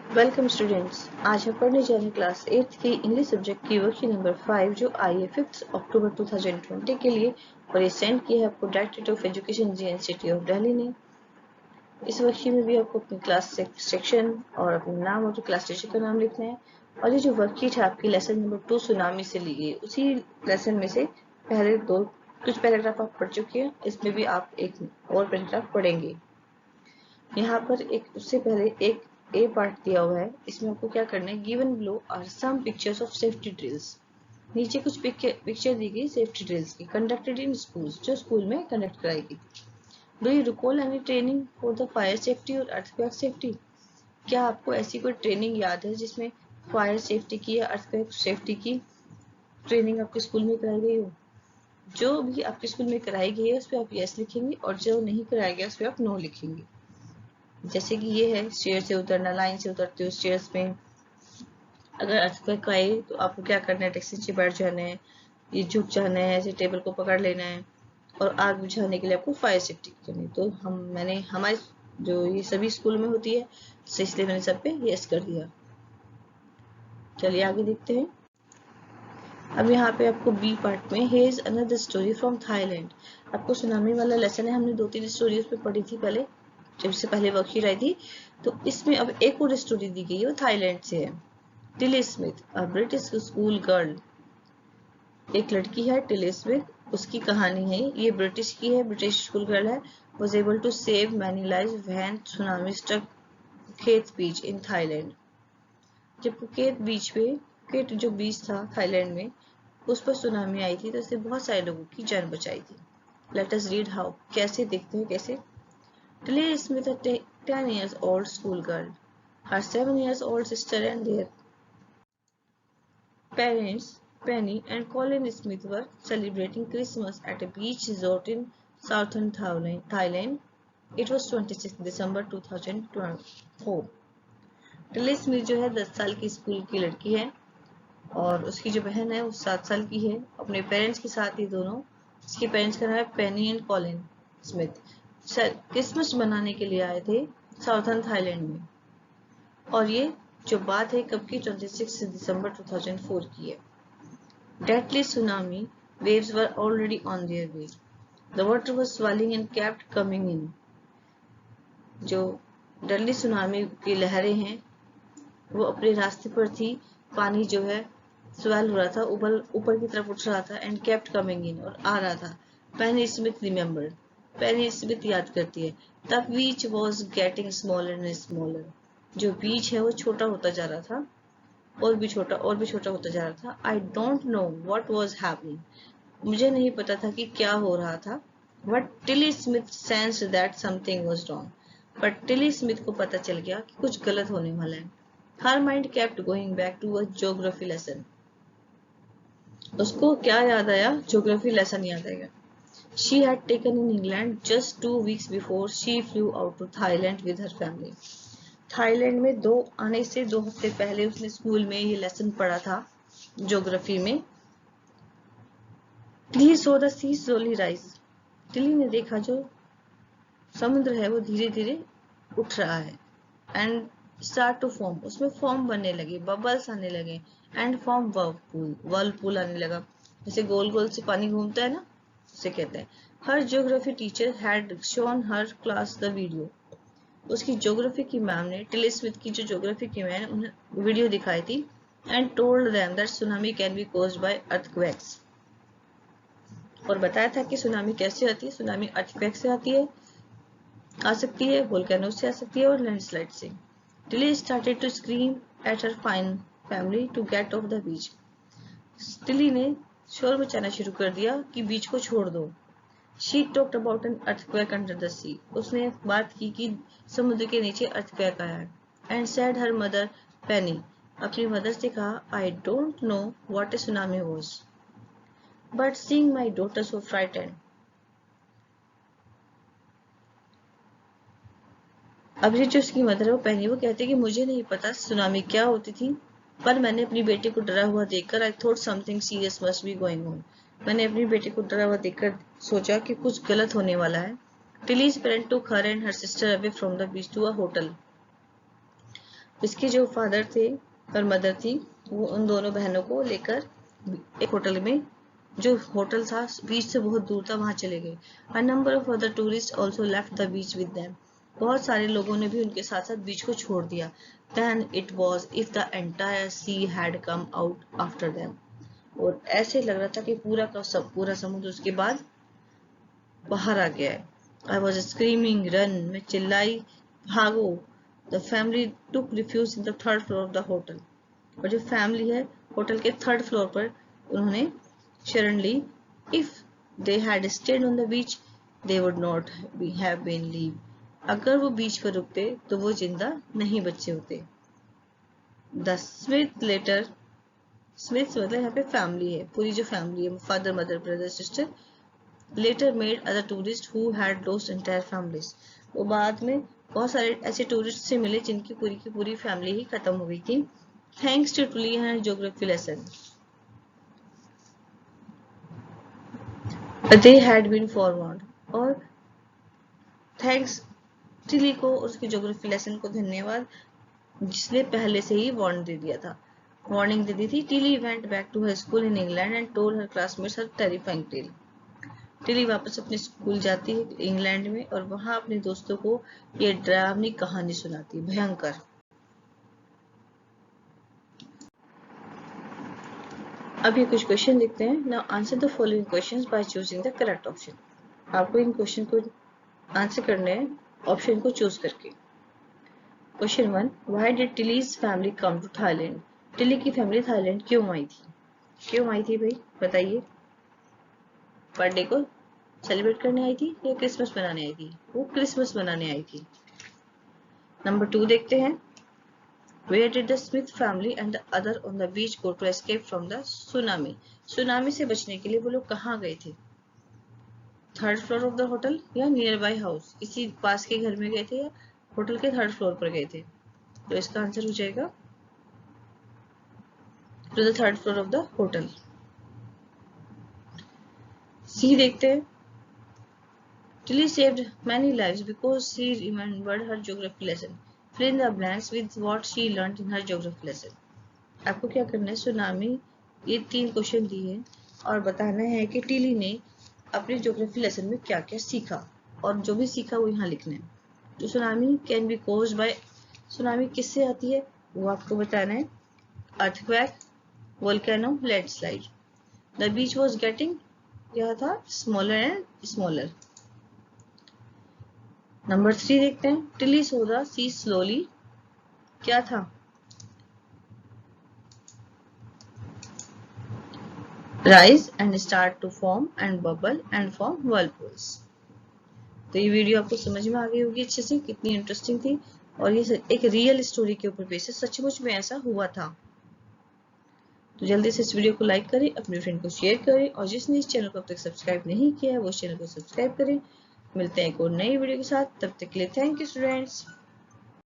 Welcome students. आज हम पढ़ने जा रहे हैं क्लास 8 की इंग्लिश सब्जेक्ट की वर्कशीट नंबर 5 जो आई है 5 अक्टूबर 2020 के लिए और ये सेंड किया है आपको directorate of education GNCT of Delhi ने। इस वर्कशीट में भी आपको अपनी क्लास सेक्शन और अपना नाम और क्लास टीचर का नाम लिखना है। और ये जो वर्कशीट है आपकी लेसन नंबर 2 सुनामी से ली गई, उसी लेसन में से पहले कुछ पैराग्राफ आप पढ़ चुके हैं, इसमें भी आप एक और पैराग्राफ पढ़ेंगे। यहाँ पर उससे पहले एक ए पार्ट दिया हुआ है, इसमें आपको क्या करना है, given below are some pictures of safety drills. नीचे कुछ पिक्चर दी गई सेफ्टी ड्रिल्स की, कंडक्टेड इन स्कूल, जो स्कूल में कंडक्ट कराई गई। Do you recall any training for the fire safety और अर्थक्वेक सेफ्टी? क्या आपको ऐसी कोई ट्रेनिंग याद है जिसमें फायर सेफ्टी की या अर्थक्वेक सेफ्टी की ट्रेनिंग आपके स्कूल में कराई गई हो? जो भी आपके स्कूल में कराई गई है उस पर आप यस लिखेंगे और जो नहीं कराया गया उस पर आप नो लिखेंगे। जैसे कि ये है स्टेयर से उतरना, लाइन से उतरते हो स्टेयर्स में। अगर अर्थक्वेक आए तो आपको क्या करना है, टैक्सी से बैठ जाना है, ये झुक जाना है, ऐसे टेबल को पकड़ लेना है और आग बुझाने के लिए आपको फायर सेफ्टी करनी है। तो हमारे जो ये सभी स्कूल में होती है, तो इसलिए मैंने सब पे यस कर दिया। चलिए आगे देखते हैं। अब यहाँ पे आपको बी पार्ट में here is another story from Thailand. आपको सुनामी वाला लेसन है, हमने 2-3 स्टोरी उस पर पढ़ी थी पहले, जब इससे पहले वर्कशीट आई थी। तो इसमें अब एक और स्टोरी दी गई है, वो थाईलैंड से है। Tilly Smith, a British school girl. एक लड़की है टिली स्मिथ, उसकी कहानी है, ये ब्रिटिश की है, ब्रिटिश स्कूल गर्ल है। was able to save many lives when tsunami struck Phuket beach in Thailand। जब फुकेत जो बीच था थाईलैंड में, उस पर सुनामी आई थी तो इससे बहुत सारे लोगों की जान बचाई थी। लेट अस रीड हाउ, कैसे देखते हैं कैसे। Tilly Smith, a 10 years old schoolgirl, her 7 years old sister and their parents, Penny and Colin Smith, were celebrating Christmas at a beach resort in southern Thailand. It was 26 December 2004. Tilly Smith जो है 10 साल की school की लड़की है और उसकी जो बहन है वो 7 साल की है। अपने पेरेंट्स के साथ ही दोनों, इसके पेरेंट्स का नाम है पेनी एंड कॉलिन स्मिथ, क्रिसमस मनाने के लिए आए थे साउथर्न थाईलैंड में। और ये जो बात है कब की, 26 दिसंबर 2004 की है। Deadly tsunami waves were already on their way. The water was swelling and kept coming in. जो डेडली सुनामी की लहरें हैं वो अपने रास्ते पर थी, पानी जो है स्वेल हो रहा था, ऊपर की तरफ उठ रहा था, एंड केप्ट कमिंग इन, और आ रहा था। पेनी स्मिथ रिमेम्बर्ड, पेनी स्मिथ याद करती है, the beach was getting smaller and smaller. जो बीच है वो छोटा होता जा रहा था, और भी छोटा होता जा रहा था। I don't know what was happening, मुझे नहीं पता था कि क्या हो रहा था। But Tilly Smith sensed that something was wrong, but Tilly Smith को पता चल गया कि कुछ गलत होने वाला है। Her mind kept going back to a geography lesson. उसको क्या याद आया, ज्योग्राफी लेसन याद आएगा। She had taken in England just 2 weeks before she flew out to Thailand with her family. Thailand में आने से 2 हफ्ते पहले उसने स्कूल में ये लेसन पढ़ा था ज्योग्राफी में। Tilly saw the sea slowly rise, Tilly ने देखा जो समुद्र है वो धीरे धीरे उठ रहा है। एंड स्टार्ट टू फॉर्म, उसमें फॉर्म बनने लगे, बबल्स आने लगे, एंड फॉर्म वर्लपूल आने लगा। जैसे गोल गोल से पानी घूमता है ना, उसे कहते हैं। Her geography teacher had shown her class the video. उसकी ज्योग्राफी की मैम ने, टिली स्मिथ की जो ज्योग्राफी की मैम ने उन्हें वीडियो दिखाई थी, and told them that tsunami can be caused bye earthquakes. और बताया था कि सुनामी कैसे आती है, सुनामी अर्थक्वेक से आ सकती है, वोल्केनो से आ सकती है और लैंडस्लाइड से। Tilly started to scream at her fine family to get off the beach. Tilly ने शोर मचाना शुरू कर दिया कि बीच को छोड़ दो। She talked about an earthquake under the sea. उसने बात की कि समुद्र के नीचे अर्थक्वेक आया है। And said her mother Penny, अपनी मदर से कहा, I don't know what a tsunami was, but seeing my daughter so frightened. अब ये जो उसकी मदर है वो पेनी, वो कहती है कि मुझे नहीं पता सुनामी क्या होती थी, पर मैंने अपनी बेटी को डरा हुआ देखकर I thought something serious must be going on. मैंने अपनी बेटी को डरा हुआ देखकर सोचा कि कुछ गलत होने वाला है। Tilly's parent took her and her sister away from the beach to a hotel. इसके जो फादर थे और मदर थी वो उन दोनों बहनों को लेकर एक होटल में, जो होटल था बीच से बहुत दूर था, वहां चले गए। A number of other tourists also left the beach with them. बहुत सारे लोगों ने भी उनके साथ साथ बीच को छोड़ दिया। Then it was if the entire sea had come out after them. और ऐसे लग रहा था कि पूरा समुद्र उसके बाद बाहर आ गया है। I was screaming, run! मैं चिल्लाई, भागो! The family took refuge in the third floor of the hotel. और जो फैमिली है होटल के थर्ड फ्लोर पर उन्होंने शरण ली। If they had stayed on the beach, they would not have been leave. अगर वो बीच पर रुकते तो वो जिंदा नहीं बचे होते। The Smith later, स्मिथ मतलब यहाँ पे फैमिली है, पूरी जो फैमिली है, father mother brother sister, later made other tourists who had lost entire families. वो बाद में बहुत सारे ऐसे टूरिस्ट से मिले जिनकी पूरी की पूरी फैमिली ही खत्म हो गई थी। Thanks to Tully and her geography lesson. But they had been forewarned. और थैंक्स टिली को उसके ज्योग्राफी लेसन को धन्यवाद, जिसने पहले से ही वार्निंग दे दी थी। Tilly went back to her school in England and told her classmates her terrifying tale. Tilly वापस अपने स्कूल जाती है इंग्लैंड में और वहां अपने दोस्तों को ये डरावनी कहानी सुनाती है, भयंकर। अब ये कुछ क्वेश्चन लिखते हैं। Now answer the following questions by choosing the correct option. आपको इन क्वेश्चन को आंसर करने हैं ऑप्शन को चूज करके। Question 1, why did Tilly's family come to Thailand? Tilly की फैमिली थाईलैंड क्यों आई थी भाई बताइए। बर्थडे को सेलिब्रेट करने आई थी या क्रिसमस मनाने आई थी? वो क्रिसमस मनाने आई थी। नंबर 2 देखते हैं। Where did the Smith family and the other on the beach go to escape from the tsunami? Tsunami से बचने के लिए वो लोग कहाँ गए थे? Third floor of the hotel या नियर बाय हाउस, इसी पास के घर में गए थे या होटल के थर्ड फ्लोर पर गए थे? तो इसका आंसर हो जाएगा to the third floor of the hotel. C देखते हैं। Tilly saved many lives because she remembered her geography lesson. Fill in the blanks with what she learned in her geography lesson. आपको क्या करना है, tsunami ये 3 question दिए हैं और बताना है कि टिली ने अपने ज्योग्राफी लेसन में क्या क्या सीखा, और जो भी सीखा वो यहाँ लिखना है। तो tsunami can be caused by, tsunami किससे आती है वो आपको बताना है। Earthquake, volcano, landslide. The beach was getting, यह था स्मॉलर एंड स्मॉलर। नंबर 3 देखते हैं। Tilly saw the sea slowly, क्या था? Rise and start to form and bubble and form whirlpools. तो ये वीडियो आपको समझ में आ गई होगी अच्छे से, कितनी इंटरेस्टिंग थी, और ये एक रियल स्टोरी के ऊपर बेस है, सचमुच में ऐसा हुआ था। तो जल्दी से इस वीडियो को लाइक करें, अपने फ्रेंड को शेयर करें, और जिसने इस चैनल को अब तक सब्सक्राइब नहीं किया है वो इस चैनल को सब्सक्राइब करें। मिलते हैं एक और नई वीडियो के साथ, तब तक के लिए थैंक यू स्टूडेंट्स।